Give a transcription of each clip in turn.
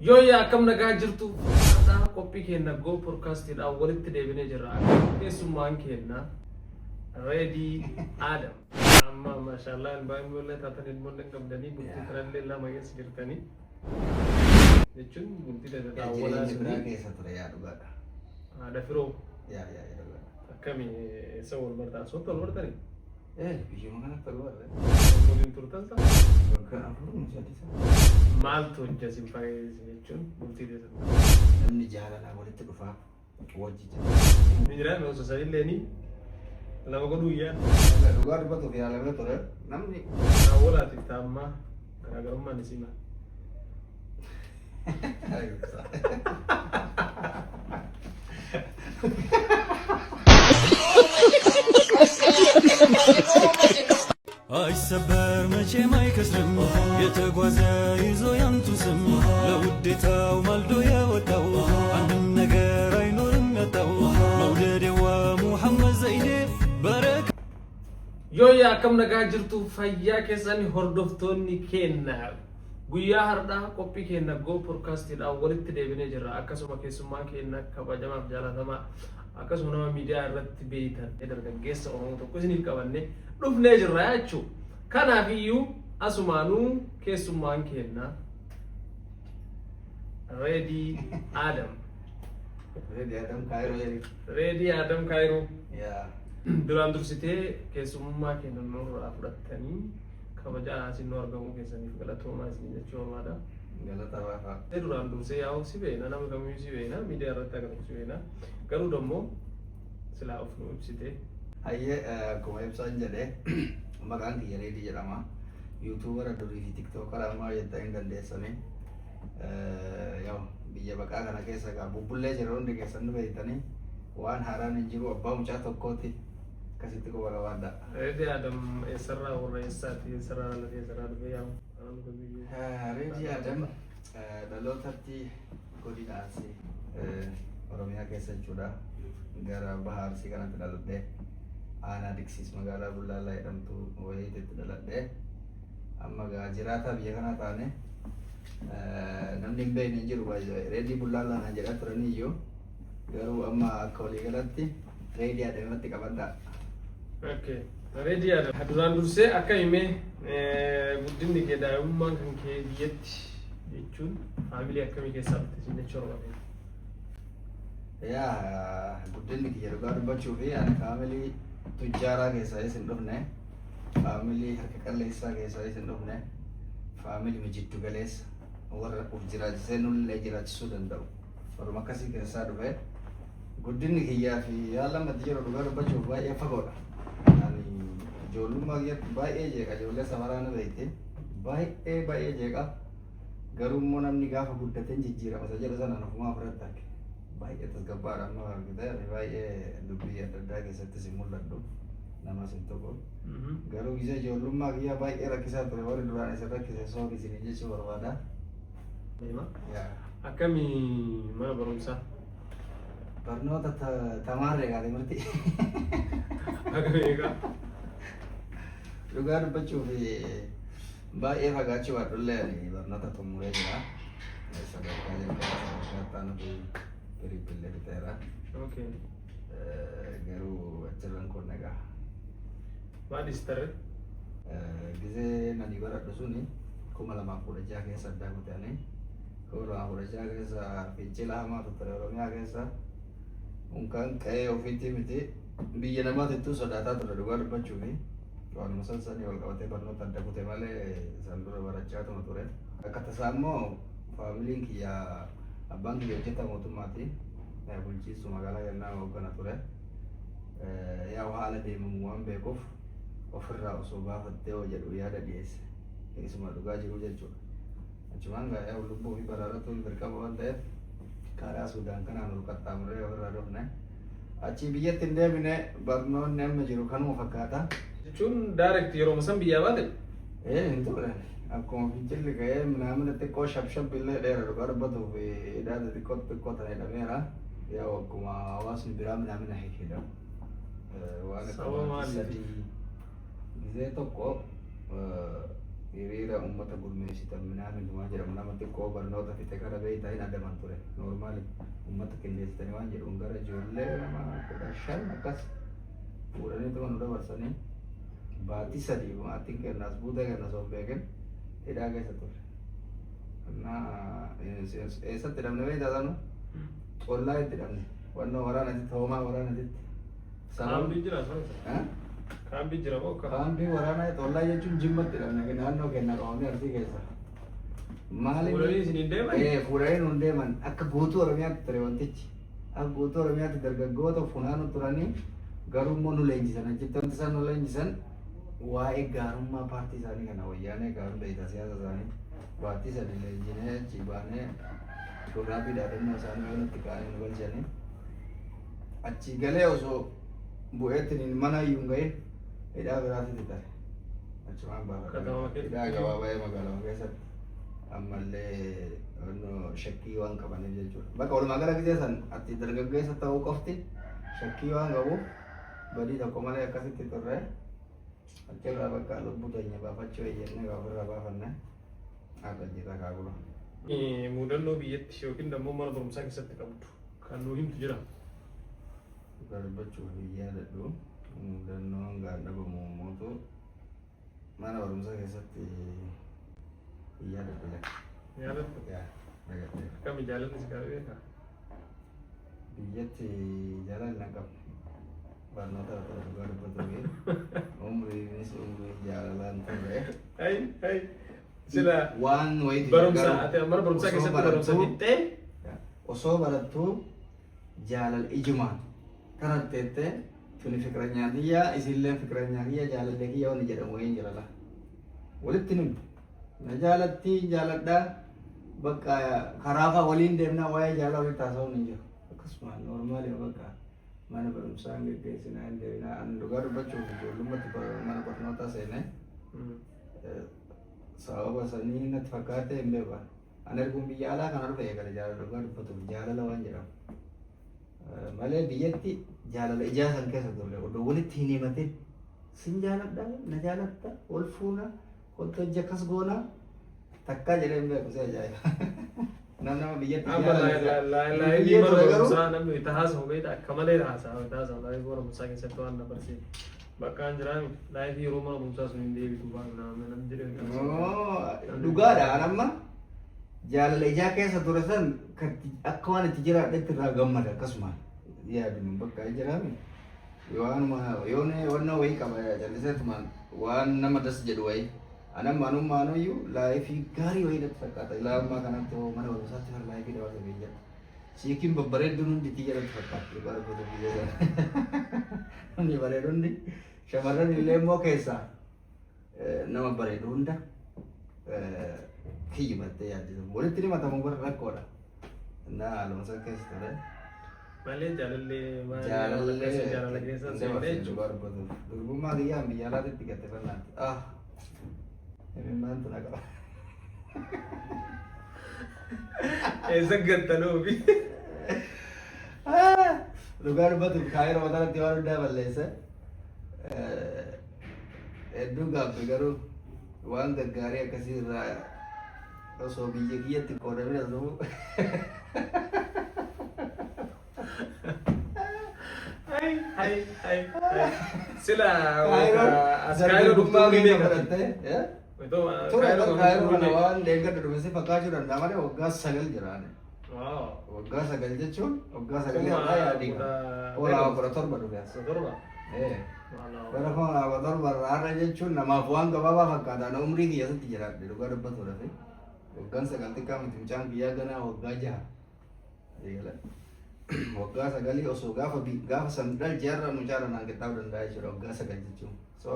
Yooyaa akkam nagaa jirtu haadha qophii keenya Go Podcastiidhaan walitti deebinee jirra. Keessummaan keenya Ready Adam. Amma maashaallah baay'een bolla taatan ilmoonni qabdanii bultii kanallee lama keessa jirtanii. Jechuun bultii daldalaa walaa jireenya keessa ture yaa dhugaadha. Haadha firoo. Yaa dhugaadha. Akkamii isa wal bartaan soota wal bartanii? Biyyuma kanatti wal barre. Waliin turtan ta'a? Waggaa afurii sadii. Maaltu hojjetin fayyadamsi jechuun bultii daldalaa? Namni jaalalaa walitti dhufaa wajji jira. Mijiraan osoo sadiillee ni lama godhuu iyyaa. Dhugaa dubbatuuf yaalamee ture namni. Walaatiif taa'ammaa garaagarummaan isii maal? አይሰበር መቼም አይከስርም የተጓዘ ይዞ ያንቱ ስም ለውዴታው ማልዶ የወጣው አንድም ነገር አይኖርም ያጣው መውደዴዋ ሙሐመድ ዘይኔ በረካ Yooyaa akkam nagaa jirtu fayyaa keessanii hordoftoonni keenya guyyaa har'aa qophii keenya Go Podcastiidhaan walitti deebinee jirra. Akkasuma keessummaa keenya kabajamaaf jaalatamaa akkasuma nama miidiyaa irratti beeytan dargaggeessa Oromoo tokko isiniif qabannee dhufnee jirra jechuudha. Kanaaf iyyuu asumaanuu keessummaan keenya Ready Adam. Ready Adam Cairo. Duraan dursitee keessummaa keenya nurraa fudhattanii kabajaa isin argamuu keessaniif galatoomaa isin jechuu barbaada. Galatamaa. Duraan dursee yaa'u si beena nama kamiyyuu si beena miidiyaa irratti agartu si beena garuu dammoo silaa of nu ibsitee. Hayyee akkuma ibsaan jedhee maqaan kiyya Reedii jedhama. Yuutuubara durii fi tiktookaraa ammaa jettaa hin dandeessanii. Biyya baqaa kana keessa egaa bubbullee jira hundi keessan nu beektanii waan haaraan hin jiru abbaa mucaa tokkooti. Kasih kau bawa ada. Ready Adam Esra orang Esat Esra lagi Esra lebih yang Ready Adam dalam tadi koordinasi Oromia keessa sudah gara bahar sih karena tidak lebih anak diksis magala bulala yang tu wahai itu tidak lebih amma gajirata biar karena tane namnim bay nenjir wajah Ready bulala nenjir atrani yo garu amma kali galati Ready Adam mati kabanda. Okay. Ready Adam. Duraan dursee akka himee guddinni kee daa'imummaan kan kee biyyatti jechuun faamilii akkamii keessaa dhufte isin jechuu barbaade? Guddinni kiyya dhugaa dubbachuu fi ani faamilii tujjaaraa keessaa isin dhufne, faamilii harka qalleessaa keessaa isin dhufne, faamilii mijiddu galeessa warra uf jiraachisee nullee jiraachisuu danda'u. Warra akkasii keessaa dhufe guddinni kiyyaa fi yaala matti jiru dhugaa dubbachuuf baay'ee fagoodha. Ijoollummaa kiyyatti baay'ee jeeqa ijoollee samaraa na beekte baay'ee jeeqa garuu immoo namni gaafa guddateen jijjiirama isa jedhu sana ofumaa fudhatta arge baay'ee tasgabbaadha amma argite baay'ee dubbii adda addaa keessatti si mul'adhu nama sin tokko garuu gisee ijoollummaa kiyyaa baay'ee rakkisaa ture warri duraan isa rakkise sooki isin jechuu barbaada. Akkamii mana barumsaa? Barnoota tamaarree gaadhi murti. Akkamii egaa? Dhugaa dubbachuu fi baay'ee fagaachuu baadhullee barnoota xumuree jira. Sadarkaa jalqabaa taanuu piriipillee biteera. Garuu achirran kun egaa. Maadhis tarre? Gisee nani baradhu suni 2016 keessa addaa kutanii 2016 keessa fincila hamaatu ture Oromiyaa keessa unkaan qe'ee ofiitti miti biyya namaatittuu sodaataa ture dhugaa dubbachuu fi waanuma sansanii wal qabatee barnoota adda kute malee isaan dura barachaatuma ture. Akka tasaa immoo faamiliin kiyya abbaan kiyya hojjeta mootummaati bulchiinsa magaalaa Gannaa hoggana ture. Yaa haala deemamu waan beekuuf ofirraa osoo baafattee hoo jedhu yaada dhiyeesse. Isuma dhugaa jiru jechuudha. Achumaan yaa lubbuu fi baraaratuun dirqama waan ta'eef karaa Suudaan kanaan ol qaxxaamurree ofirraa dhufne. Achi biyyatti hin deebine barnoonni amma jiru kanuma fakkaata. Jechuun direct yeroo san biyyaa baate? Hin ture. Akkuma fincilli ka'ee namni xiqqoo shabshab illee dheera dhugaa dubbatuuf hidhaata xiqqoo ta'e dhameera. Yaa akkuma hawaasni biraa namni hidha. Waan akka sadii gisee tokko hiriira uummata gurmeessitan minaamintumaa jedhamu nama xiqqoo barnoota fixe gara beeytaa hin adaman ture noormaali uummata qindeessitanii waan jedhuun gara ijoollee nama 15 akkas fuudhanii tuma nu dabarsanii baatii 3 maatiin kennaas buutee kennas of beeken hidhaa keessa ture. Eessatti hidhamne beeytaa sanu xollaa itti hidhamne wannoo waraanatitti hoomaa waraanatitti. Kaambii jira sana. Kaambii jira moo kaambii waraanaa xollaa jechuun jimmatti hidhamne naannoo kenna qabamne arsii keessa. Maaliif? Fuudhanii isin hin deeman? Fuudhanii nu hin deeman akka guutuu Oromiyaatti ture wantichi. Akka guutuu Oromiyaatti dargaggoota funaanu turanii garuu immoo nu leenjisan achitti wanti isaan nu leenjisan waa'ee gaarummaa paartii isaanii kana wayyaanee gaaruu beektaa siyaasa isaanii paartii isaanii leenjinee achi baanee shurraabii dhaadannoo isaanii yoo nutti kaa'anii nu galchanii achi galee osoo bu'eetti mana iyyuu hin gahin hidhaa biraatitti tare achumaan baafatan hidhaa gabaabaa magaalaa keessatti ammallee shakkii waan qabaniif jechuudha. Bakka walumaa gala gisee san ati dargaggeessa ta'uu qofti shakkii waan qabuuf badii tokko malee akkasitti turre achirraa bakka lubbuu keenya baafachuu eeyyannee gaafirraa baafanne akka jira kaagula. Mudannoo biyyatti yookiin immoo mana barumsaa keessatti qabdu kan nuu himtu jira. Darbachuuf yaadadhu mudannoon gaadhabamu mootu mana barumsaa keessatti yaadadhu lakke. Yaadadhu? Akkami jaalalli si qabu beekaa? Biyyatti jaalalli na qabu. Barnoota irratti dhugaa dubbatu umriinis umrii jaalalaan turre. Sila waan wayitu barumsaa mana barumsaa keessatti barumsa fixxee osoo barattuu jaalala ijumaan karatteette tuni fikranyaan kiyya isillee fikranyaan kiyya jaalallee kiyya wanni jedhamu wayiin jirala. Walitti nuti na jaalatti jaaladhaa bakka karaafaa waliin deemnaa waa'ee jaalala walitti haasa'uun hin jiru. Akkasuma noormaali bakka mana barumsaa hin geggeessinaa hin deebinaa an dhugaa dubbachuuf ijoollummaatti mana barnootaa seenee sababa sanii natti fakkaatee hin beeku. An erguun biyya alaa kana dhufe eegale jaalala dhugaa dubbatuuf jaalala waan jedhamu. Malee biyyatti jaalala ijaa san keessa turre odoo walitti hin himatin sin jaaladha na jaaladha ol fuuna wanti hojii akkas goona takkaa jedhee hin beeku si ajaa'iba. Nama biyyatti laayivii mana barumsaa namni itti haasa'u beektaa akka malee haasa'u itti haasa'u laayivii mana barumsaa keessatti waan na barsiise. Bakka an jiraami laayivii yeroo mana barumsaa sun hin deebitu waan nama jedhee. Dhugaadha amma jaalala ijaa keessa ture san akka waan itti jiraadhetti irraa gammada akkasuma yaaduma bakka jiraami. Waanuma yoone wanna wayii qaba jalliseetumaan waan nama das jedhu wayii. Anam anumaanuyyuu laayifii gaarii wayii natti fakkaata. Ilaa ammaa kanatti mana barumsaatti kan laayifii dabalata biyya. Siikiin babbareedduun hundi xiyya natti fakkaata. Dhugaa dubbatu biyya sana. Hundi bareeduundi shamarran illee immoo keessaa nama bareedu hunda kiyyibattee yaaddisa. Walitti himatamu bara rakkoodha. Naa alumsa keessa ture. Malee jaalallee jaalala keessa seenne dhugaa dubbatu. Durbummaa kiyyaan biyya alaatti gatte fannaatti. Himimmaan tuna qaba. Eessa gattanuufi? Dhugaa dubbatu kaayiroo mataatti waan hundaa balleessa. Hedduu gaabbe garuu waan gaggaarii akkasii irraa osoo biyya kiyyatti qoodamee asuu. Sila askaayiroo dhugmaa keenya fudhattee kaayiroo kana waan deeggarra dhumese fakkaachuu danda'a malee waggaa 9 jiraane. Waggaa 9 jechuun waggaa 9 irraa yaadii hoolaa 17 dhufe as. Bara 17 irraa jechuun namaaf waan gabaabaa fakkaata. Ana umrii kiyyatti jiraadhe dhugaa dubbatu dhafe. Waggaan 9 xiqqaa miti mucaan biyyaa ganaa waggaa 6. Waggaa 9 osoo gaafa sandal jaarra mucaa naan qixxaa'uu danda'a jechuudha waggaa 9 jechuun. So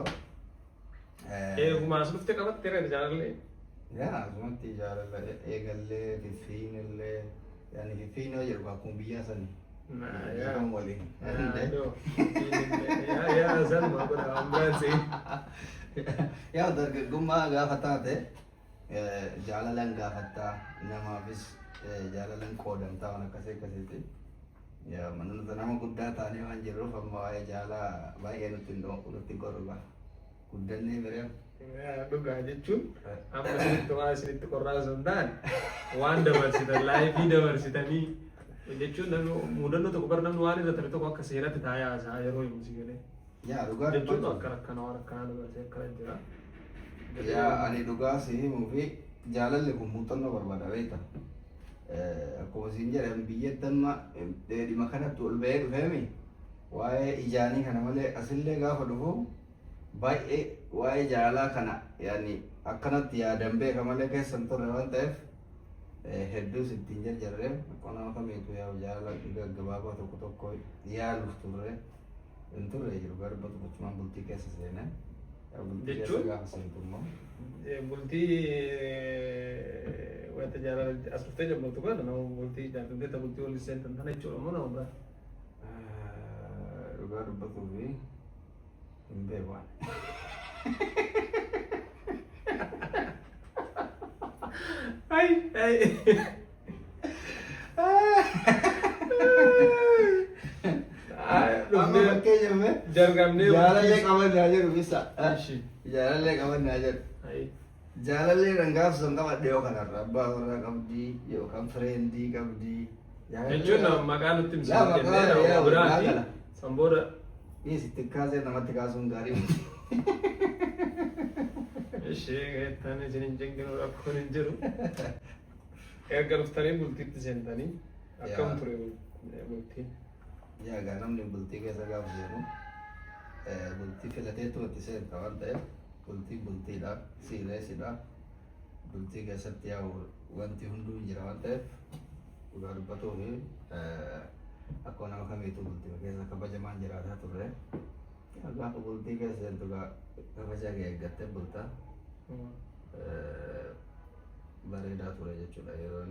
eeguma as dhuftee qabattee reera jaalallee. Yaa asumatti jaalala eegallee fiffiinillee yaani fiffiinoo jedhu akkuma biyyaa sanii. Yaa waliin. Yaa salma godha ambulaansi. Yaa dargaggummaa gaafa taate jaalalaan gaafattaa namaafis jaalalaan qoodamtaa waan akkasiiti. Yaa manuma nama guddaa taanee waan jirruuf amma waa'ee jaalala baay'ee nutti hin gorba. Guddannee biree Dhugaa jechuun amma isinitti qorraa osoo hin taane waan dabarsitan laayifii dabarsitanii jechuun mudannoo tokko bara namni waan irra tafe tokko akka seeratti taa'ee haasaa yeroo himu si galee. Yaa dhugaa jechuun akka rakkana waan akkanaa dabarsee akkana jira. Yaa ani dhugaa si himuu fi jaalalli kun muuxannoo barbaada beekta. Akkuma isin jedhan biyyatti amma dhimma kanatti ol bahee dhufeemi waa'ee ijaanii kana malee asillee gaafa dhufu baay'ee waa'ee jaalalaa kana yaani akkanatti yaadan beeka malee keessan turre waan ta'eef hedduu sittiin jarjarree qonnaa kamiitu yaa jaalala gaggabaabaa tokko tokko yaaluuf turre hin turre jiru garbatu gochumaan bultii keessa seenee bultii keessa gaafa seentu immoo bultii wanta jaalala as dhuftee jammartu kana nama bultii jaalatee bultii waliin seentan tana jechuudha moo nama biraa dhugaa dubbatuu fi hin beekan. Ay. Amma bakkee jirme jargamnee jaalallee qabannaa jiru bisa. Jaalallee qabannaa jiru. Jaalallee dhangaaf san qabadhe yoo kanarra abbaa warraa qabdii yookaan fireendii qabdii. Jechuun maqaa nutti himsiisu jennee biraati san booda sitti kaasee namatti kaasuun gaarii. Ishee tan isinin jenginu rakkoon hin jiru. Erga dhuftanii bultiitti seentanii akkam ture bultiin? Yaa gaa namni bultii keessa gaafa seenu bultii filateetu itti seenta waan ta'eef bultii bultiidha siireesidha. Bultii keessatti yaa wanti hunduu hin jira waan ta'eef dhugaa dubbatuu fi akkuma nama kamiitu bultii keessa kabajamaan jiraataa turre. Gaafa bultii keessa seentu kabajaa kee eeggattee bultaa. Bareedaa ture jechuudha yeroo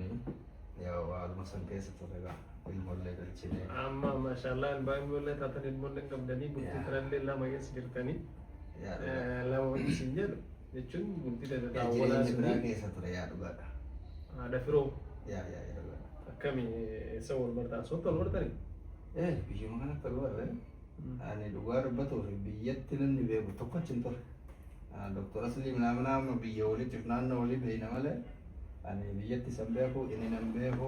yaa waaluma san keessa ture ilmoollee galchinee. Amma maashaallah ilmoollee taatan ilmoollee qabdanii bultii kanallee lama keessa jirtanii lama wanti isin jedhu jechuun bultii daawwalaa biraa keessa ture yaa dhugaadha. Haadha firoo yaa dhugaadha. Akkamii isa wal bartaan soota wal bartanii? Biyyuma kanatti wal barre ani dhugaa dubbatuuf biyyatti namni beeku tokko achi hin turre. Doktor Asliim nama biyya walitti naannoo walii beeyna malee ani biyyatti san beeku inni nan beeku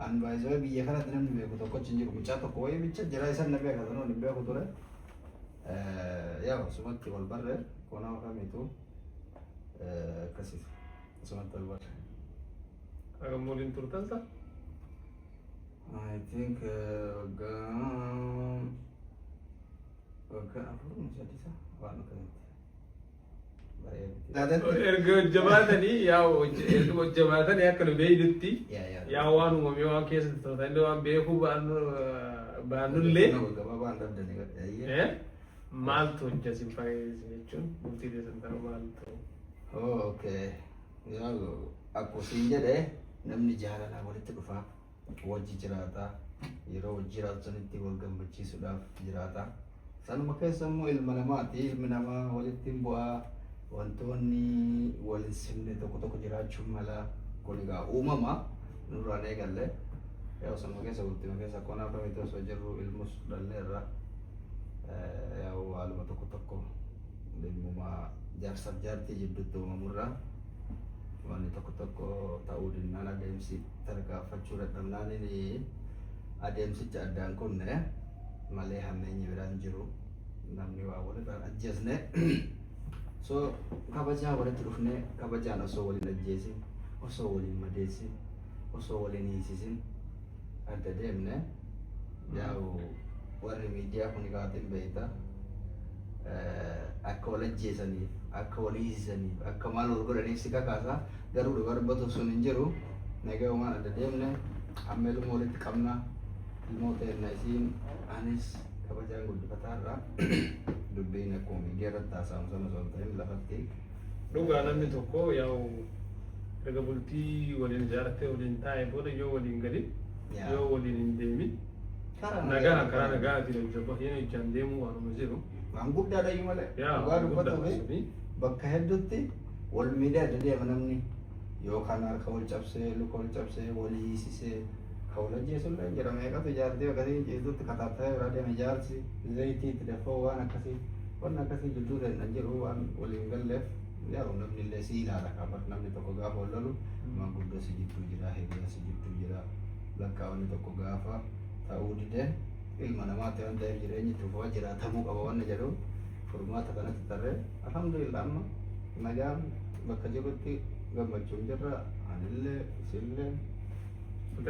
an baay'isoo biyya kanatti namni beeku tokko achi hin jiru mucaa tokko wayii bicha jira isan na beeka sanoo hin beeku ture yaa sumatti wal barre koonaa kamiitu akkasiif sumatti wal barre. Hagam waliin turtan ta'a? I think waggaa afur sadisa waan akkanatti. Erga hojjabaatanii erga hojjabaatanii akka nu beeynutti yaa waan uumamee waan keessa turtan waan beekuu baannullee maaltu hojjasin fayyadamu jechuun bultii keessan ta'u maaltu? Okay, akkuma siin jedhee namni jaalalaa walitti dhufaa wajji jiraata yeroo wajji jiraatu sanitti wal gammachiisuudhaaf jiraata. Sanuma keessa immoo ilma namaati ilmi namaa walitti bu'aa. Wantoonni waliin simne tokko tokko jiraachuu mala kun egaa uumama nurraan eegalle yaa sanuma keessa bultii keessa qonnaa kamiitu osoo jirru ilmus dhalleerra yaa haaluma tokko tokko ilmuma jaarsaaf jaartii jidduutti uumamurra wanni tokko tokko ta'uu dinnaan adeemsi tarkaanfachuu dadhabnaan adeemsicha addaan kunne malee hammeenyi biraan jiru namni waa walirraan ajjeesne. So kabajaa walitti dhufne kabajaan osoo waliin ajjeesin osoo waliin madeessin osoo waliin hiisisin adda deemne yaa warri miidiyaa kun kaatiin beekta akka wal ajjeesaniif akka wal hiisisaniif akka maal wal godhaniif si kakaasa garuu dhugaa dubbatuuf sun hin jiru nagaa waan adda deemne amma ilmoo walitti qabna ilmoota hirna isiin anis kabajaan guddifataarraa dubbiin akkuma miidiyaa irratti haasa'amu sana osoo hin ta'in lafatti. Dhugaa namni tokko yaa'u erga bultii waliin ijaarrattee waliin taa'e booda yoo waliin gadi yoo waliin hin deemin nagaa karaa nagaatiin hojjabaheen ijaan deemuu waanuma jiru. Waan guddaadha iyyuu malee dhugaa dubbatuuf bakka hedduutti wal miidiyaa adda deema namni yookaan harka wal cabsee luka wal cabsee wal hiisisee kawla jeesulle jedhama eegatu ijaartee akkasii jeesutti kataatee irraa deema ijaarsi zayitii itti dafoo waan akkasii Wanna kasih jidduu ta'e nan jedhu waan waliin galleef yaa namni illee si ilaala qaba namni tokko gaafa wal lolu manguddoo si jidduu jira hiriyaa si jidduu jira lakkaa'onni tokko gaafa ta'uu dide ilma namaatti waan ta'eef jireenyi itti fufaa jiraatamuu qaba wanna jedhu furmaata kanatti tarree alhamdulillah amma nagaan bakka jirutti gammachuun jirra anillee isillee.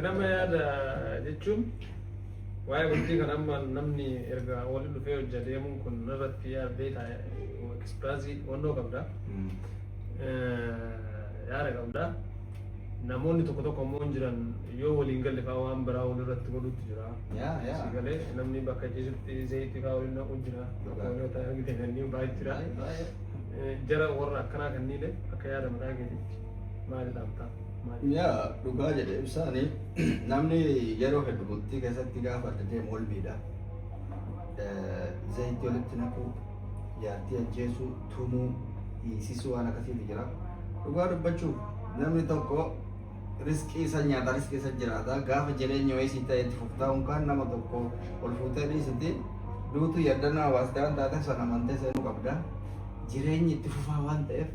Nama yaada jechuun waa'ee bultii kan amma namni erga waliin dhufee hojjeteemuun kun irratti yaadee ekspiraasii wannoo qabda. Yaada qabda. Namoonni tokko tokko immoo hin jiran yoo waliin galle fa'aa waan biraa wal irratti godhutti jira. Si galee namni bakka jechuutti zayitii fa'aa waliin naquun jira. Waloota argite kanneen baay'ee jira. Jara warra akkanaa kanneen akka yaada mataa keetitti maali dhaabtaa? Yaa dhugaa jedhe ibsaanii namni yeroo hedduu bultii keessatti gaafa adda deemu ol miidha. Zayitii walitti naquu, jaartii ajjeesuu, tumuu, hiisisuu waan akkasiitu jira. Dhugaa dubbachuuf namni tokko riskii isa nyaata riskii isa jiraata gaafa jireenya wayii ta'e itti fuftaa'uun kan nama tokko ol fuutee dhiisiti duutu yaadannaa hawaasdaa waan taate sana amantee seenuu qabda. Jireenyi itti fufaa waan ta'eef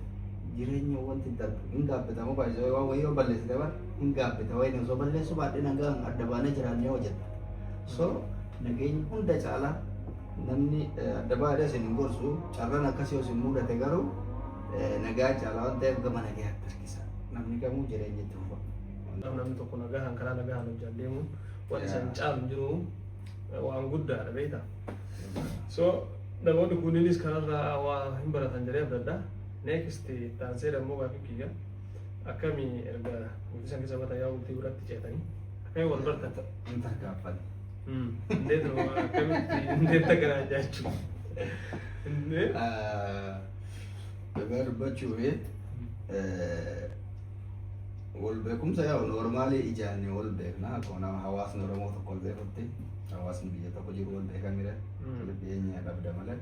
jireenya wanti hin gaabbatamu baay'ee waan wayii yoo balleessite bara hin gaabbata wayii osoo balleessu baadhee nagaan adda baanee jiraannee hojjeta. So nageenya hunda caalaa namni adda baadhee isin hin gorsu carraan akkasii isin mudate garuu nagaa caalaa waan ta'eef gama nagaatti harkisa. Namni kamuu jireenya itti fufa. Namni tokko nagaan karaa nagaan hojjaan deemuun waan isaan caalu jiru waan guddaadha beektaa. So namoonni kunniinis kanarraa waa hin baratan jedhee abdaddaa. Next taansee dammoo gaaffii kiyya akkamii erga guddisan keessa mataa yaa bultii biratti ceetanii akkamii wal bartan? Hin tarkaanfan. Indeet akkanaa jechuudha. Dhugaa dubbachuuf wal beekumsa yaa normaalii ijaanni wal beekna akkuma nama hawaasni Oromoo tokko wal beekutti hawaasni biyya tokko jiru wal beekamire biyyeenya dhabda malee.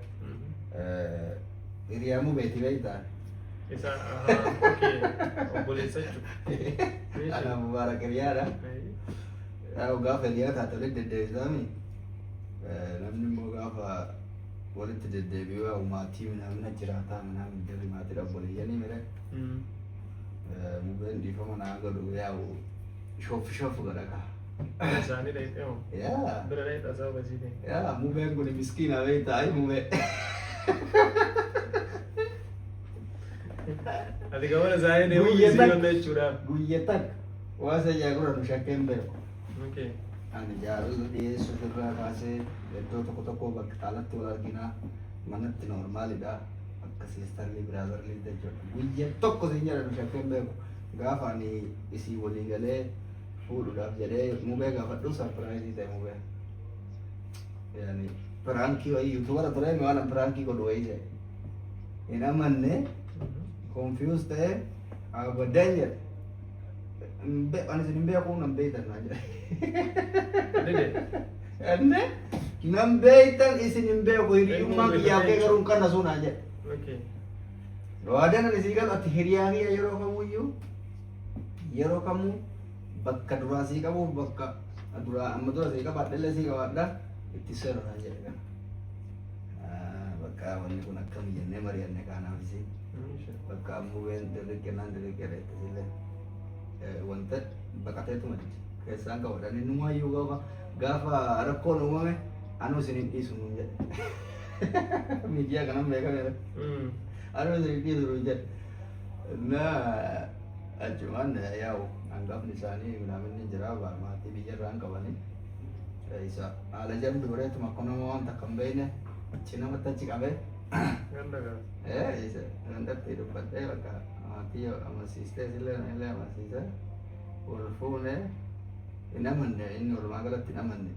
Hiriyaamuu beekti beektaa? Isa obboleessa jechuudha. Ana mubaarak hiriyaadha. Gaafa hiriyaa taate walitti deddeebisaami namni immoo gaafa walitti deddeebi'u maatii namna jiraataa namni dirri maatii obboleeyyanii mire mubeen dhiifama naa godhu yaa'u shoofu godha kaa. Isaanii dheedheemoo? Yaa. Bira dheedhaa sababa isiiti. Yaa mubeen kun miskiina beektaa mubee. Ati gabana isaanii deemuu bisii wanta jechuudhaaf. Guyyaa waa isa jaagura nu shakkeen beeku. Okay. Ani jaalala dhiyeessu irraa kaasee iddoo tokko tokko bakka taalatti wal arginaa manatti normaalidha. Akka siistarlii biraazarlii jechuudha. Guyyaa tokko siin jedha nu shakkeen beeku. Gaafa ani isii walii galee fuudhuudhaaf jedhee mubee gaafadhu sarpiraayizii ta'e mubee. Yaani piraankii wayii yuutuubara ture waan piraankii godhu wayii ta'e. Hin amanne confused ta'e abadan jedhe. Ani isin hin beeku nan beektan naa jedhe. Enne nan beektan isin hin beeku hiriyummaa biyyaaf kee garuu kan nasuu naa jedhe. Waadaan ani isii galu ati hiriyaa kiyya yeroo kamuu bakka duraa sii qabuuf bakka duraa amma dura sii qabaadhellee sii qabaadha itti seera naa jedhe kana. Bakka wanni kun akkam jennee mari'anne kaanaaf isii. Bakka ammubeen dirriqqinaan dirriqqeedha ittisillee. Wanta baqateetuma keessaan qabadhan inni maayyuu gaafa rakkoon uumame anuu isin hin dhiisu nuun jedhe. Miidiyaa kanan beekameera. Anuu isin hin dhiisu nuun jedhe. Naa achumaan yaa'u hangafni isaanii minaaminni jira maatii biyyarraa hin qabanii. Isa haala jambi bareetuma akka nama waan takka hin beekne cinamatti achi qabee. Isa gandatti dubbadhee bakka maatii amansiistee sillee illee amansiise wal fuune hin amanne inni walumaa galatti hin amanne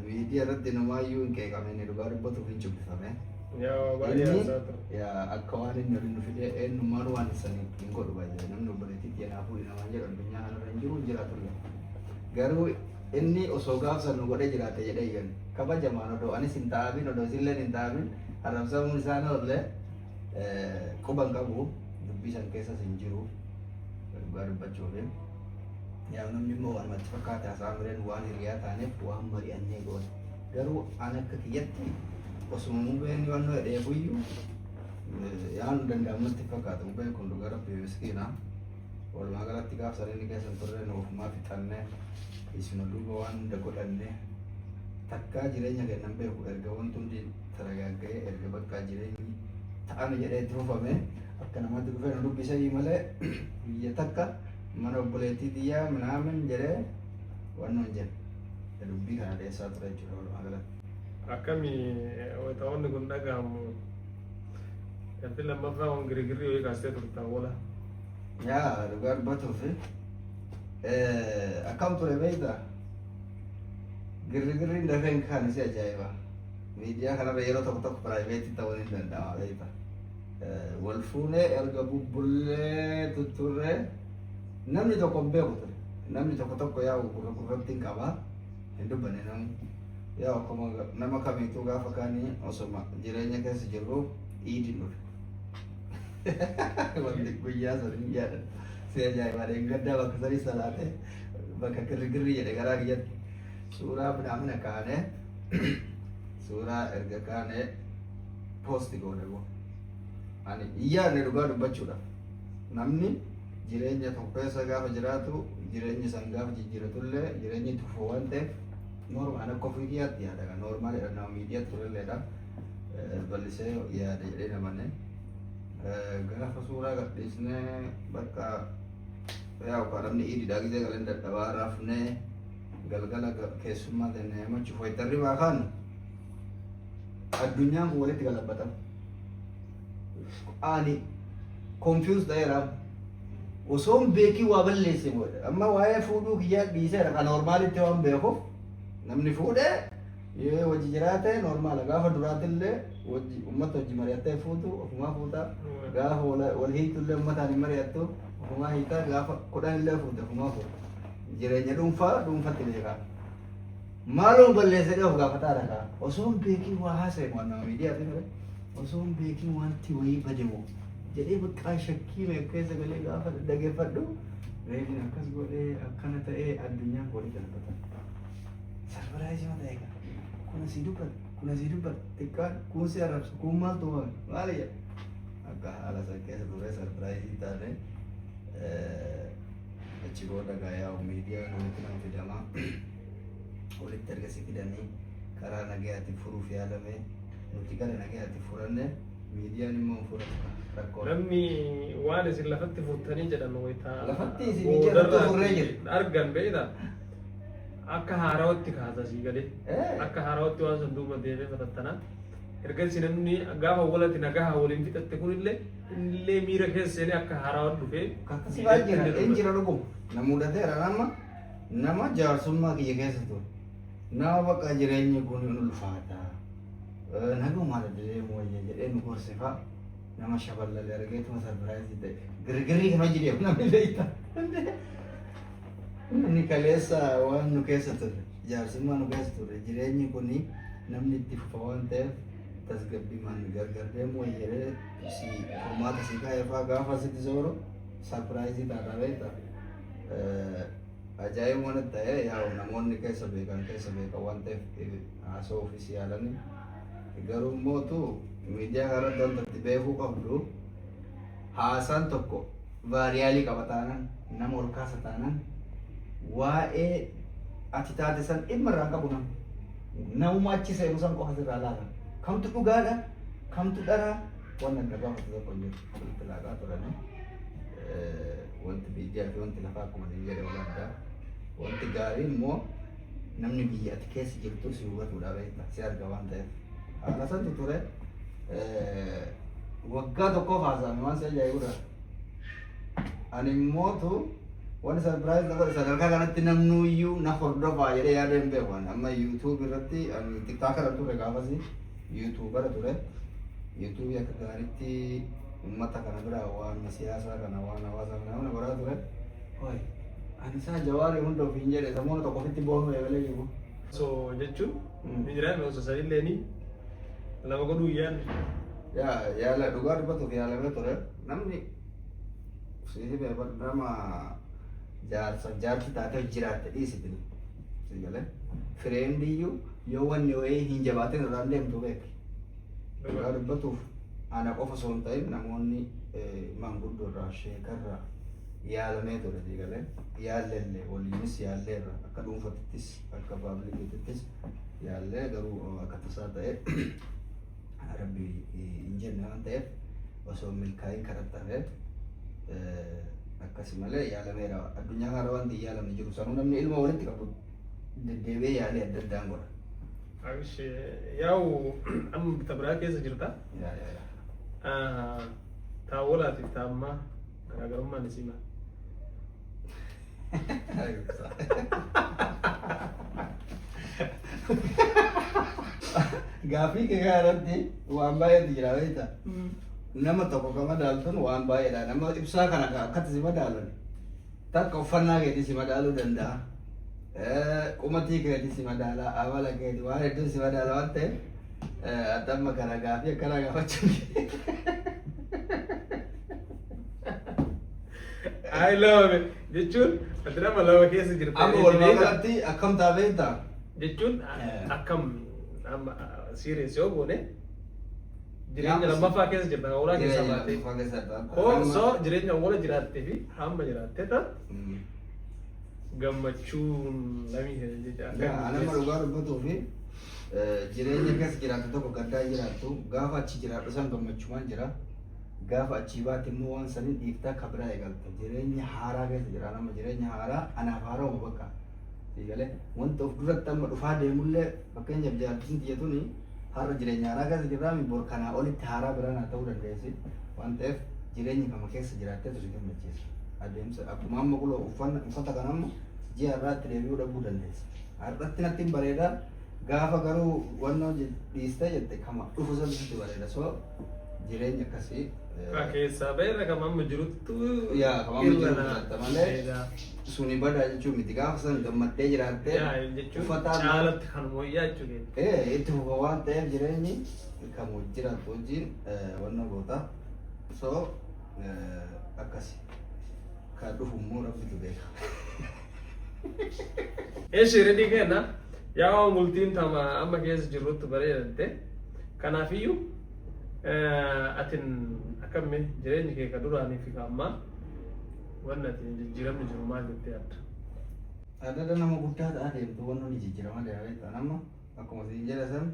miidiyaa irratti namaayyuu hin qeeqamne dhugaa dubbatuuf hin cubbifame. Akka waan inni waliin nu fidee eenyummaan waan isanii hin godhu baay'ee namni obboleettiitti anaafuu namaan jedhu addunyaa kanarra hin jiru jiraatullee garuu inni osoo gaafsan nu godhee jiraate jedhee eegan kabajamaan odoo anis hin taa'abin odoo isilleen hin taa'abin arrabsamuun isaan ollee quban qabu dubbii san keessas hin jiru dhugaa dubbachuuf yaa namni immoo waan matti fakkaate haasa'aa mireen waan hiriyaa taaneef waan mari'annee goone garuu an akka kiyyatti osuma mubeen waan dheebuyyuu yaanu danda'amutti fakkaata mubeen kun dhugaa rabbi miskiina walumaa galatti gaafsan inni keessan turre nuufumaa fixannee isuma duuba waan hunda godhanne takkaa jireenya kennan beeku erga wanti hundi taragaaga'ee erga bakka jireenyi ta'an jedhee itti fufame akka namatti dhufee nu dubbisanii malee biyya takka mana obboleettii xiyyaa minaamin jedhee waan nuun jedhe dubbii kana dheessaa ture jechuudha walumaa galatti. Akkamii ta'onni kun dhagahamu yanti lammaffaa waan girigirrii wayii kaastee turtan wala. Yaa dhugaa dubbatuuf akkam ture beektaa girigirriin dafeen kaan si ajaa'iba miidiyaa kanarra yeroo tokko tokko piraayiveetii ta'uu ni danda'ama beektaa wal fuunee erga bubbullee tutturree namni tokko hin beeku ture namni tokko tokko yaa gurratti hin qabaa hin dubbanne namni yaa akkuma nama kamiituu gaafa kaanii osoma jireenya keessa jirru iidin dhufe. Wanti guyyaa sanii yaada si ajaa'ibaadha hin gaddaa bakka sanii salaatee bakka girgirrii jedhe garaa kiyyatti suuraa midhaamina kaanee suuraa erga kaanee poosti goone boo ani iyyaanne dhugaa dubbachuudhaaf namni jireenya tokko keessa gaafa jiraatu jireenyi san gaafa jijjiiratullee jireenyi tufuu waan ta'eef normaal akka ofii kiyyaatti yaada normaalidha nama miidiyaatti turelleedha bal'isee yaada jedhee namanne gaafa suuraa gadhiisnee bakka yaa namni iididhaa gisee galeen dadhabaa rafnee galgala keessummaa tennee machuuf waytarri baakaan addunyaan kun walitti galabbatan ani confused ta'eera osoo hin beekii waa balleesse booda amma waa'ee fuudhuu kiyyaa dhiiseera kan normaalitti waan beekuuf namni fuudhee yoo wajji jiraate normaala gaafa duraatillee wajji ummata wajji mari'attee fuutu ofumaa fuutaa gaafa wal hiitullee ummataan hin mari'attu ofumaa hiitaa gaafa kudhanillee fuute ofumaa fuuta jireenya dhuunfatti beekaa maaloo balleesse dhaaf gaafataadha kaa osoo hin beekii waa haasa'e waan nama miidiyaati mire osoo hin beekii wanti wayii bademoo jedhee bakka shakkii keessa galee gaafa dhaggeeffadhu reefiin akkas godhee akkana ta'ee addunyaan walitti galabbatan sarfaraayisii mataa eegaa kuna si dubbat xiqqaan kun si arrabsu kun maaltu maali jedha akka haala san keessa ture sarfaraayisii taane achi booda gaayaa miidiyaan walitti nama fidamaa walitti ergasii fidanii karaa nagayaatti furuuf yaalame nuti gara nagayaatti furanne miidiyaan immoo furata rakkoo namni waan isin lafatti furtanii jedhan wayitaa lafatti isin jedhamtu furree jiru argan beektaa akka haarawatti kaasasii galee akka haarawatti waan sun duuba deemee fatattana erga isin namni gaafa walatti nagaha waliin fixatte kunillee illee miira keessanii akka haarawatti dhufee akkasii baay'ee jira dhuguma nama mudateera nama jaarsummaa kiyya keessa ture nama bakka jireenyi kun hin ulfaata naguma deemu wayya jedhee nu gorsifaa nama shaballalee argeetuma sarpiraayizii ta'e girgirrii kana jireef namni beekta namni kaleessa waan nu keessa ture jaarsummaa nu keessa ture jireenyi kun namni itti fufa waan ta'eef tasgabbiimaan gargar deemu wayyeree si furmaata si kaa'eefaa gaafa sitti zooru sarpiraayizii taata beekta ajaa'ib waan ta'e yaa namoonni keessa beekan waan ta'eef haasoo ofiisi yaalanii garuu mootu miidiyaa kanarratti wantatti beekuu qabdu haasaan tokko vaariyaalii qaba taanaan nama ol kaasa taanaan waa'ee ati taate san dhimma irraan qabu namuma achi seenu san qofa sirraa laata kamtu dhugaadha kamtu dharaa waan adda baafatu tokko hin jiru walitti laaqaa turani wanti miidiyaa fi wanti lafaa akkuma hin jedhe wal addaa wanti gaariin immoo namni biyya ati keessa jirtu si hubatuudha beekta si arga waan ta'eef haala santu ture waggaa tokkoof haasa'ame waan si ajaa'ibudha ani immootu wani sarpiraayiz godhe sadarkaa kanatti namnuyyuu na hordofaa jedhee yaada hin beeku amma yuutuub irratti ani tiktaakara ture gaafasi yuutuubara ture yuutuubii akka gaariitti ummata kana bira waan siyaasaa kana waan hawaasaa kana mana godhaa ture hoy ani isaa jawaarii hunda ofiin jedhe samoona tokko ofitti boonu eegalee jiru so jechuun ni jiraan osoo saniilleeni lama godhuu iyyaan yaala dhugaa dubbatuuf yaalamee ture namni siisi beekan nama jaarsi taatee jiraatte dhiisitini si galee fireendiyyuu yoo wanni wayii hin jabaatin irraan deemtu beeki Dhugaa dubbatuuf ana qofa osoo hin ta'in namoonni maanguddoo irraa sheekarraa yaalamee ture diigalee yaallellee waliinis yaalleerra akka dhuunfatittis akka paablikiitittis yaallee garuu akka tasaa ta'e rabbi hin jenne waan ta'eef osoo milkaa'in kadhattafee akkasi malee yaalameera addunyaa kana wanti yaalamne jiru sanuu namni ilma walitti qabu deddeebi'ee yaalee adda addaan godha. Yaa'u amma bita biraa keessa jirta. Taawwalaatiif taa'ammaa garaagarummaan isii maal? Gaafii kee irratti waan baay'eetu jira beekta. Nama tokko kan madaaltun waan baay'eedha. Nama ibsaa kana akkatti si madaalan takka uffannaa keetii si madaaluu danda'a. Qumatii keetii si madaala, amala keetii waan hedduun si madaala waan ta'eef addamma kana gaafii akkana gaafachuu. I love it. Jechuun ati nama lama keessa jirta. Amma walumaa galatti akkam ta'a beekta? Jechuun akkam amma serious yoo goone jireenya lammaffaa keessa jirta kan walaa keessa baatee. So jireenya wala jiraattee fi hamma jiraattee ta'a. Gammachuun lamii jecha. Anama dhugaa dubbatuu fi jireenya keessa jiraattu tokko gaddaa jiraattu gaafa achi jiraadhu san gammachumaan jira. Gaafa achi baatti immoo waan sanii dhiiftaa kabiraa eegalta. Jireenya haaraa keessa jira nama jireenya haaraa anaaf haaraa uuma bakka. Eegalee wanta of duratti amma dhufaa deemullee fakkeenyaaf jaalattiin tiyyatuni har'a jireenya haaraa keessa jirraa bor kanaa olitti haaraa biraan haa ta'uu dandeessi. Waan ta'eef jireenya kama keessa jiraattee tu si gammachiisa. Adeemsa akkuma amma kuloo uffata kan amma ji'a irraatti deebi'uu dhabuu dandeessa. Har'atti natti hin bareedaa gaafa garuu wannoo dhiistee jette kama dhufu sanatti bareeda. So jireenya akkasii keessaa beera kam amma jiruttu yaa kam amma jiruttu malee suni badaa jechuun miti gaafa san gammaddee jiraattee uffataa caalatti kan wayyaa jechuudha. Itti fufa waan ta'eef jireenyi kan jiraattu wajjin wanna goota. So akkasi kan dhufu immoo rabbitu beeka. Eeshi redii kenna yaa multiin tama amma keessa jiruttu bareedante kanaafiyyuu atin akkami jireenyi kee ka duraanii fi ammaa wanna atin jijjiiramni jiru maal jettee yaadda? Adda nama guddaa ta'aa deemtu wanna ni jijjiirama deemaa nama akkuma siin jedha san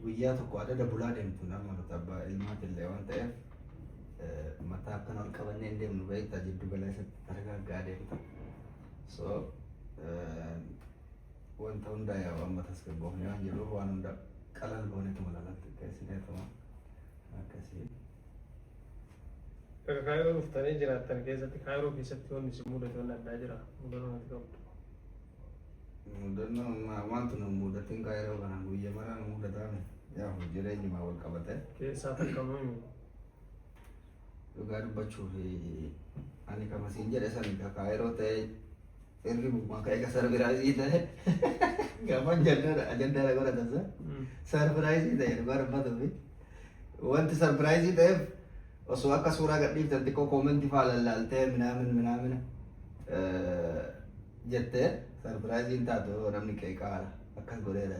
guyyaa tokko adda bulaa deemtu nama abbaa ilmaatillee waan ta'eef mataa akkana ol qabannee hin deemnu beektaa jiddu gala isatti targaaggaa deemta. So wanta hundaa yaa amma tasgabboofne waan jiruuf waan hunda qalal goonetu malalatti keessinetuma. Kaayiroo dhuftanii jiraattan keessatti kaayiroo keessatti wanti si mudate wanni addaa jira mudannoo natti qabdu. Mudannoo wanti nu mudatiin kaayiroo kana guyyaa mara nu mudataan yaa jireenyi maa wal qabate. Keessaa takkamuu dhugaa dubbachuuf ani kama siin jedhe san kaayiroo ta'e irri bu'uuma ka'e ka sarfiraayizii ta'e gaafa ajandaadha godhatasa sarfiraayizii ta'e dhugaa dubbatuufi. Wanti sarpiraayizii ta'eef osoo akka suuraa gadhiiftan xiqqoo koomentii faa lallaaltee minaamin jettee sarpiraayiziin taatu namni qeeqaala akkas godheedha.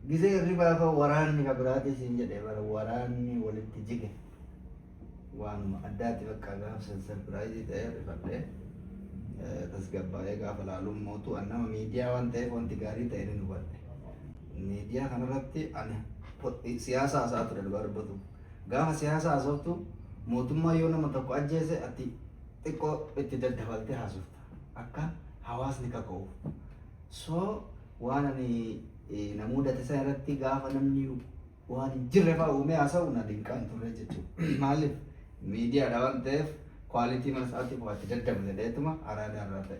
Gisee hirribaa fa waraanni ka biraatii siin jedhee bara waraanni walitti jige waanuma addaatti bakka gaafsan sarpiraayizii ta'ee rifadhee tasgabbaa'ee gaafa laaluun mootu annama miidiyaa waan ta'eef wanti gaarii ta'e ni hubadhe. Miidiyaa kanarratti ani siyaasa haasaa ture dhugaa dubbatu. Gaafa siyaasa haasoftu mootummaa yoo nama tokko ajjeese ati xiqqoo itti daddafaltee haasofta akka hawaasni kaka'uuf. So waan ani na mudate san irratti gaafa namni waan hin jirre fa'aa uumee haasa'u na dinqaan turre jechuudha. Maaliif miidiyaadha waan ta'eef kwaalitii mana sa'aatii qofaatti daddabale dheetuma araadaa irraa ta'e.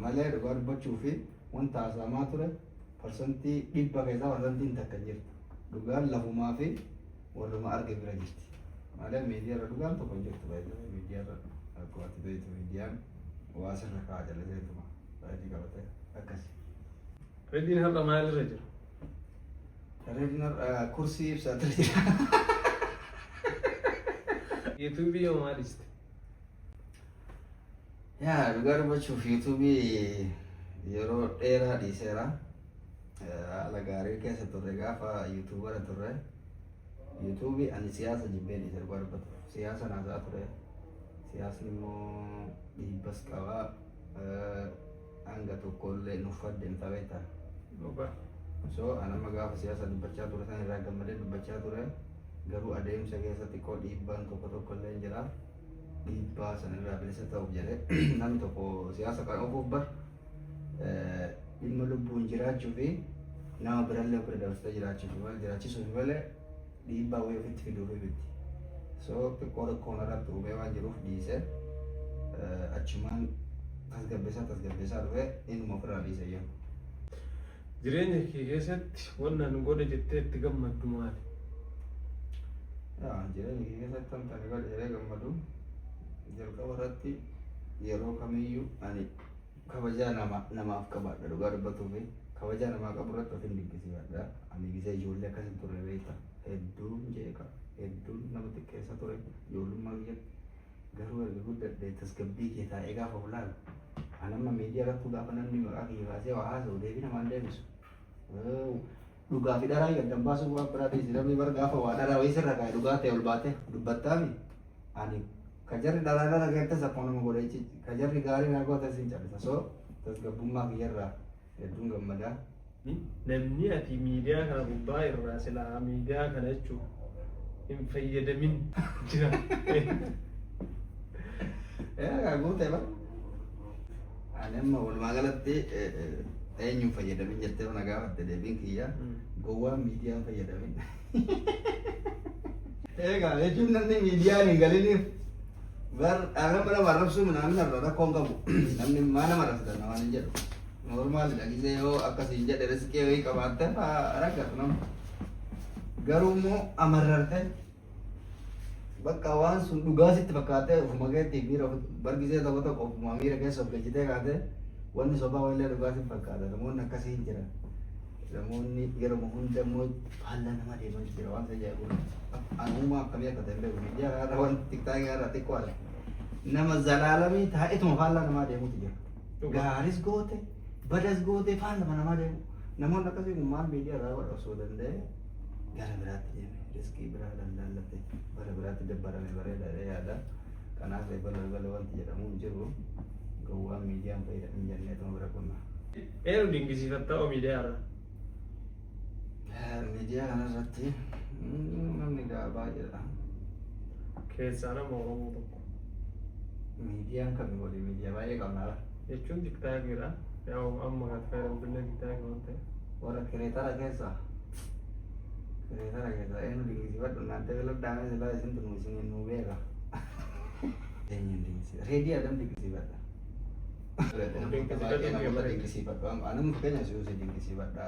Malee dhugaa dubbachuu fi wanta haasamaa ture parsantii 100 keessaa parsantiin takka jirtu. Dhugaan lafumaa fi waluma arge bira jirti. Malee miidiyaa irra dhugaan tokko jirtu baay'ee miidiyaa irra akkuma ati beektu miidiyaan waa sirra kaa'aa jalaseetuma baay'ee qabate akkasi. Rediin har'a maalirra jira? Rediin har'a kursii ibsaa ture jira. Yuutuubii yoo maal dhiste? Yaa dhugaa dubbachuuf yuutuubii yeroo dheeraa dhiiseera. Haala gaarii keessa turre gaafa yuutuubara turre YouTube ani siyaasa jibbeen isa darbatu siyaasa naasaa ture siyaasni immoo dhiibbas qabaa hanga tokkollee nuffadde hin tabeeta. So anama gaafa siyaasa dubbachaa ture san irraa gammadee dubbachaa ture garuu adeemsa keessatti koo dhiibbaan tokkollee hin jira dhiibbaa san irraa bilisa ta'uuf jedhee namni tokko siyaasa kan ofuuf bar dhimma lubbuun jiraachuu fi nama birallee bira dabarsitee jiraachisuuf malee dhiibbaa wayii ofitti fiduuf miti. So xiqqoo rakkoon irratti hubee waan jiruuf dhiisee achumaan tasgabbeessaa dhufee innuma ofirraa dhiise yoo. Jireenya kee keessatti wannan godhe jettee itti gammaddu maali? Jireenya kee keessatti wanta ani godhe jedhee gammadu jalqaba irratti yeroo kamiyyuu ani kabajaa namaaf qabaadha dhugaa dubbatuuf kabajaa namaa qabu irratti of hin dinqisiifadha. Ani gisee ijoollee akkasii turre beekta hedduun jeeqa hedduun nama xiqqeessa ture ijoollummaa biyyatti garuu erga guddadhee tasgabbii kee taa'ee gaafa of laalu anamma miidiyaa irratti gaafa namni maqaa kiyya baasee waa haasa'u deebii namaan deebisu. Dhugaa fi dharaa gaddan baasuuf waan biraa dhiisi namni bara gaafa waa dharaa wayii sirra kaa'e dhugaa ta'e ol baate dubbattaami ani kajarri dharaa keessatti akkuma nama godhe kajarri gaarii naa goota siin cabisa so tasgabbummaa kiyyarraa hedduun gammadaa. Namni ati miidiyaa kana gubbaa irraa silaa miidiyaa kana jechuun hin fayyadamin jira. Guutee bara. Ani amma walumaa galatti eenyuun fayyadamin jettee mana gaafatte deebiin kiyya gowwaan miidiyaan fayyadamin. Egaa jechuun namni miidiyaan hin galiniif bar nama arrabsuu namni irra rakkoon qabu namni maa nama arrabsitan waan hin jedhu. Normaalidha gisee yoo akkasiin jedhe riskee wayii qabaatte rakkatu nama. Garuu immoo amarrarte bakka waan sun dhugaa sitti fakkaatee ofuma keetti miira bargisee tokko tokko ofuma miira keessa of galchitee kaatee wanni sobaa wallee dhugaa sitti fakkaata. Namoonni akkasii hin jiran. Namoonni yeroo hunda immoo faallaa nama deemaa jira waan ta'eef anummaa akkamii akka ta'e beeku miidiyaa kanarra waan tiktaakii kanarra xiqqoodha. Nama zalaalamii taa'etuma faallaa namaa deemutu jira. Gaaris goote badas goote faallaa namaa deemu. Namoonni akkasii kun maal miidiyaa irraa godha osoo danda'e gara biraatti deeme riskii biraa lallatte bara biraatti dabbarame bareedaadha yaada. Kanaaf balbalaa wanti jedhamu hin jiru gowwaa miidiyaan fayyadamin jenneetuma bira kunna. Eenyu dinqisiifatta oo miidiyaa irra? Miidiyaa kanarratti namni baay'eedha. Keessaa nama Oromoo tokko. Miidiyaan kamii walii miidiyaa baay'ee qabnaadha. Jechuun tiktaakiidha. Yaa amma kan fayyadamtullee tiktaakii waan ta'eef. Warra kireetara keessaa eenyu dinqisiifadhu naante filadhaame silaa isin tunu isin nu beeka. Eenyuun dinqisiifadha? Reedii adam dinqisiifadha. Dinqisiifadhu anuma fakkeenya si dinqisiifadha.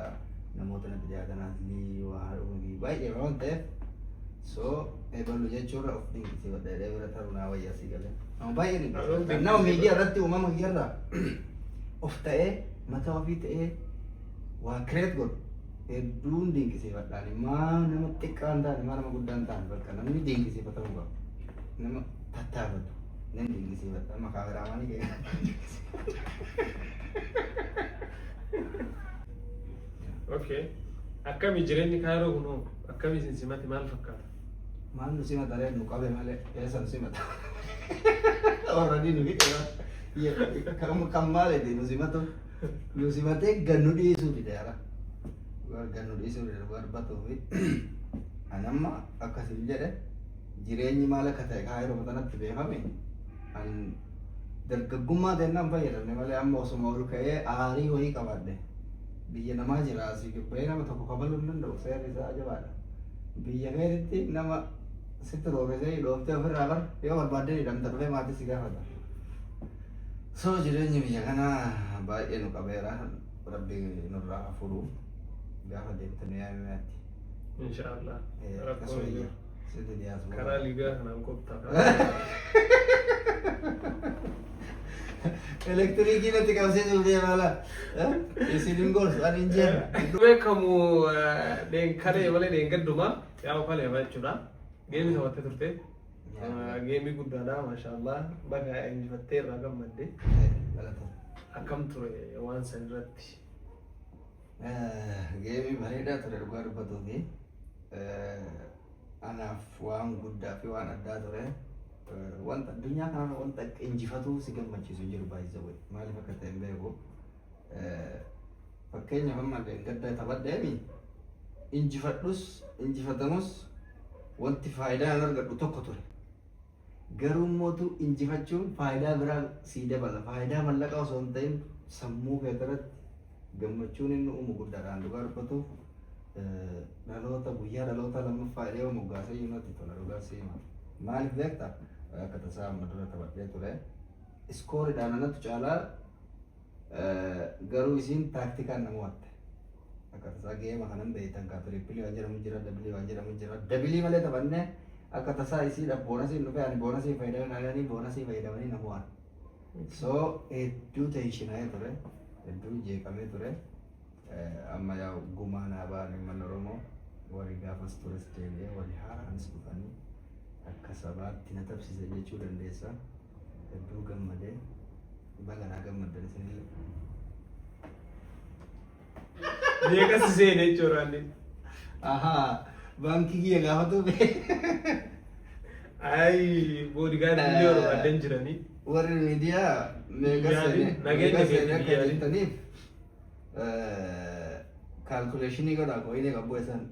Namoota natti dhiyaatanaas ni waa dhuunfii baay'ee waan ta'eef so eebalu jechuurra of dinqisiifadha jedhee bira ta'u naa wayyaa si galee. Nama baay'ee dinqisiifadha. Nama miidiyaa irratti uumama kiyyarraa of ta'ee mataa ofii ta'ee waa kireet godhu hedduun dinqisiifadhaan maa nama xiqqaa hin taane maa nama guddaa hin taane bakka namni dinqisiifatamuu qaba. Nama tattaafatu nan dinqisiifadha amma kaameraamaanii keenya. Okay. Akkami jireenyi Kaayiroo kunoo akkami isin simate maal fakkaata? Maal nu simata ree nu qabe malee eessa nu simata? Already nu hidhe kan maaleeti nu simatu nu simatee gannu dhiisuu dide ara. Gannu dhiisuu dide barbaatuu fi anamma akkasiin jedhe jireenyi maal akka ta'e Kaayiroo matanatti beekame an dargaggummaa ta'ennaan fayyadamne malee amma osuma ol ka'ee aarii wayii qabaadhe. Biyya namaa jira asii gubbee nama tokko kabaluu hin danda'u seerri isaa ajabaadha. Biyya keessatti nama sitti roobesee dhooftee ofirraa bar yoo barbaadde hidhamta dhufee maatii si gaafata. So jireenyi biyya kanaa baay'ee nu qabeera rabbi nurraa furu gaafa deemtanii yaa'imatti. Inshaallah. Akkasuma iyya sitti dhiyaatu. Karaa liigaa kanaan qoptaa. Elektriikii natti qabsiisuuf deemala. Isin gorsu ani hin jenna. Beekamu kalee malee dheengaddumaa yaa kalee jechuudha. Geemii taphattee turte. Geemii guddaadha maashaallah. Baga injifattee irraa gammadde. Akkam ture waan san irratti? Geemii bareedaa ture dhugaa dubbatuufi anaaf waan guddaa fi waan addaa ture. Wanta addunyaa kana wanta injifatu si gammachiisu jiru baay'ee wayi maaliif akka ta'e hin beeku. Fakkeenyaaf amma gadda taphadheemi injifadhus injifatamus wanti faayidaa argadhu tokko ture. Garuu mootu injifachuun faayidaa biraa sii dabala. Faayidaa mallaqaa osoo hin ta'in sammuu keessatti gammachuun inni uumu guddaadhaan dhugaa dubbatuuf dhaloota guyyaa dhaloota lammaffaa illee moggaasee yuunatti tola dhugaa siima. Maaliif beektaa? Akka tasaa amma dura taphadhee ture. Iskooriidhaan anatu caalaa garuu isiin taaktikaan nama watte. Akka tasaa geema kanan beektan kaa tirippilii waan jedhamu jira, dabilii waan jedhamu jira. Dabilii malee taphannee akka tasaa isiidha boonasiin dhufe ani boonasii fayyadamanii boonasii fayyadamanii nama waan. So hedduu teeshinaa ture, hedduu jeeqamee ture. Amma yaa gumaa naa ba'an mana Oromoo warri gaafas tures deebi'ee warri haaraanis dhufanii akka sabaatti na tabsise jechuu dandeessa. Hedduu gammadee baganaa gammaddan isinillee. Meeqa si seene jechuudha inni. Ahaa baankii kiyya gaafatu bee. Ay boodigaadii biyya Oromaaddeen jiranii. Warri miidiyaa meeqa seene akka jettaniif calculationii godhaa qo'inee qabu isaan.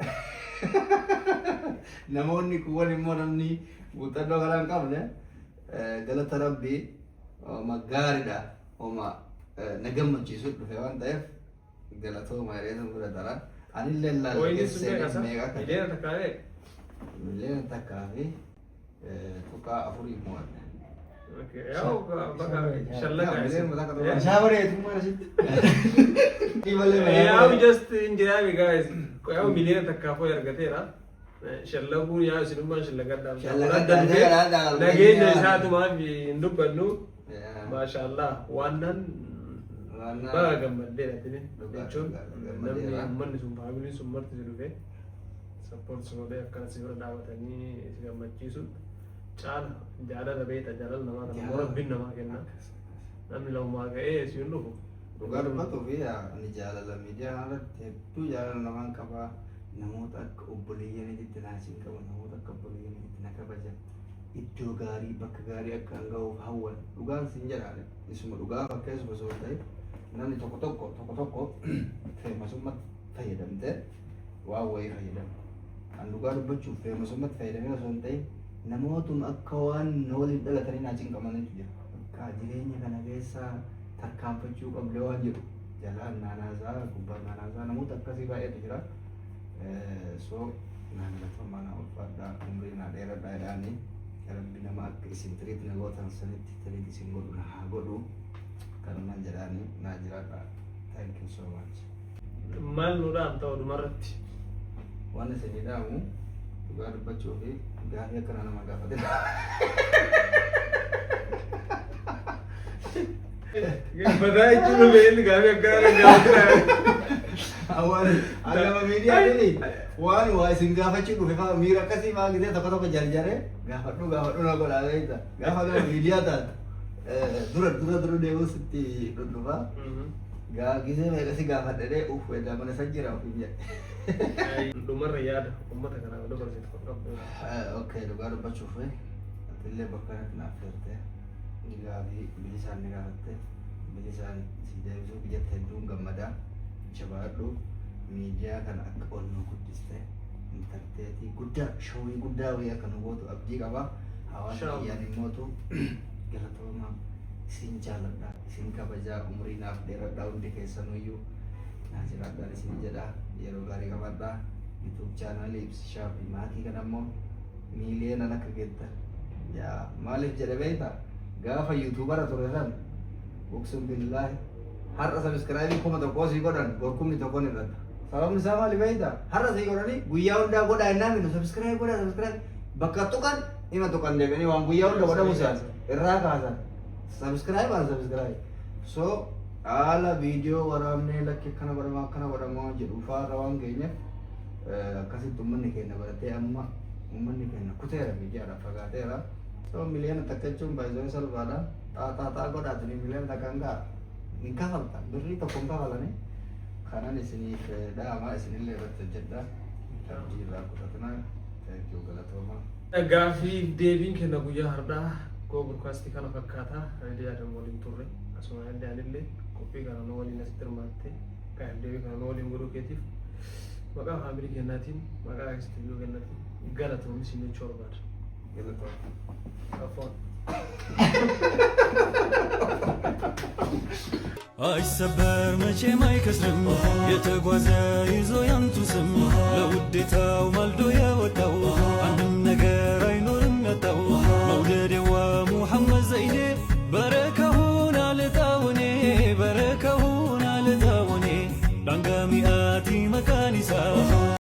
Namoonni kuwwan immoo namni muuxannoo kanaa hin qabne galata rabbii gaariidha. Oma na gammachiisu dhufe waan ta'eef galatooma hiriyeetu bira dara. Anillee laalgeessee meeqa akka miliyoona takkaa miliyoona takkaa fi tuqaa afurii mo'adha. Isaa bareetummaa asitti. Yaa'u just injiraami guys. Yaa'u miliyoona takkaa fooyi argateera. Shallaguun yaa'u isinummaan shallagadhaa. Nageenya isaatumaaf hin dubbannu. Maashaallah waannan baga gammaddeedha jechuun namni uummanni sun faamiliin sun marti si dhufe sappoort sunodee akkana si bira dhaabatanii si gammachiisu caala jaalala beekta jaalala namaa kana rabbiin namaa kenna namni lamumaa ka'ee si hin dhufu. Dhugaa dubbatuu fi ni jaalala miidiyaa irratti hedduu jaalala namaan qabaa namoota akka obboleeyyaniitti naasiin qabu namoota akka obboleeyyaniitti na kabajan iddoo gaarii bakka gaarii akka hanga'uuf hawwan dhugaan siin jedhaale isuma dhugaa fakkeessuma osoo ta'e namni tokko tokko feemasummaatti fayyadamte waan wayii fayyadama. Kan dhugaa dubbachuuf feemasummaatti fayyadamee osoo hin ta'in namootuma akka waan waliin dhalatanii naa cinqamanitu jira. Akka jireenya kana keessaa tarkaanfachuu qabdee waan jedhu jalaan naanaasaa gubbaan naanaasaa namoota akkasii baay'eetu jira. So naan lafa mana ulfaadhaa umrii naa dheeradhaa jedhaanii rabbi nama akka isin tiriit na gootan sanitti tiriit isin godhu na haa godhu kanumaan jedhaanii naa jiraadha. Thank you so much. Maal nuudhaan ta'u dhumarratti? Waan isin jedhamu dhugaa dubbachuu fi gaarii akkana nama gaafate. Badaa jechuun beelli gaarii akkana nama gaafate. Agama miidiyaa jedhanii waan waa isin gaafachuu dhufe fa'aa miira akkasii fa'aa gisee tokko tokko jarjaree gaafadhu na godhaa beekta. Gaafa gama miidiyaa taate dura deemuus itti dhundhufaa. Gisee meeqasi gaafadhee weddaa mana san jira ofiin jedhe. Dhumarra yaada uummata kanaa wal dabarsitu kan qabdu. Okay dhugaa dubbachuuf illee bakka kanatti naaf turte gaaffii bilisaan ni gaafatte bilisaan si deebisuu biyyatti hedduun gammadaa. Jabaadhu miidiyaa kana akka onnoo guddiste intarteetii guddaa showii guddaa wayii akka nu gootu abdii qaba. Hawaasa biyyaan immootu galatoomaa isin jaaladha isin kabajaa umurii naaf dheeradhaa hundi keessanuyyuu naa jiraadhaan isin jedha yeroo gaarii qabadhaa. YouTube chaanalii ibsishaa fi maatii kana immoo miiliyoona akka geettan yaa maaliif jedhe beektaa gaafa yuutuubara ture san uqsum billaahi har'a subscribe kuma tokko sii godhan gorkumni tokko ni irratti. Sababni isaa maali beektaa? Har'a sii godhanii guyyaa hundaa godhaa jennaan minnu subscribe bakka tuqan hima tuqan deebi'anii waan guyyaa hunda godhamu isaas irraa kaasan. Subscribe. So haala viidiyoo waraabnee lakkee akkana godhamaa jedhu faarra waan keenyaaf akkasitti uummanni keenya baratee amma uummanni keenya kuteera miidiyaadhaaf fagaateera. So miliyoona takka jechuun baay'ee salphaadha. Xaaxaa godhaatanii miliyoona takka hin ga'a. Ni kafalta birrii tokko hin kafalanii kanan isiniif dhaamaa isinillee irratti hojjedha. Abdii irraa kutatanaa. Thank you galatoma. Gaaffii deebiin kenna guyyaa har'aa Go broadcastii kana fakkaata reediyaa dan waliin turre asuma illee qophii kana nu waliin asitti hirmaatte gaaffii deebii kana nu waliin godhuu keetiif maqaa faamilii kennaatiin maqaa istiidiyoo kennaatiin galatoomni siin jechuu barbaada. Galatoomaa. አይሰበር መቼም አይከስርም የተጓዘ ይዞ ያንቱ ስም ለውዴታው ማልዶ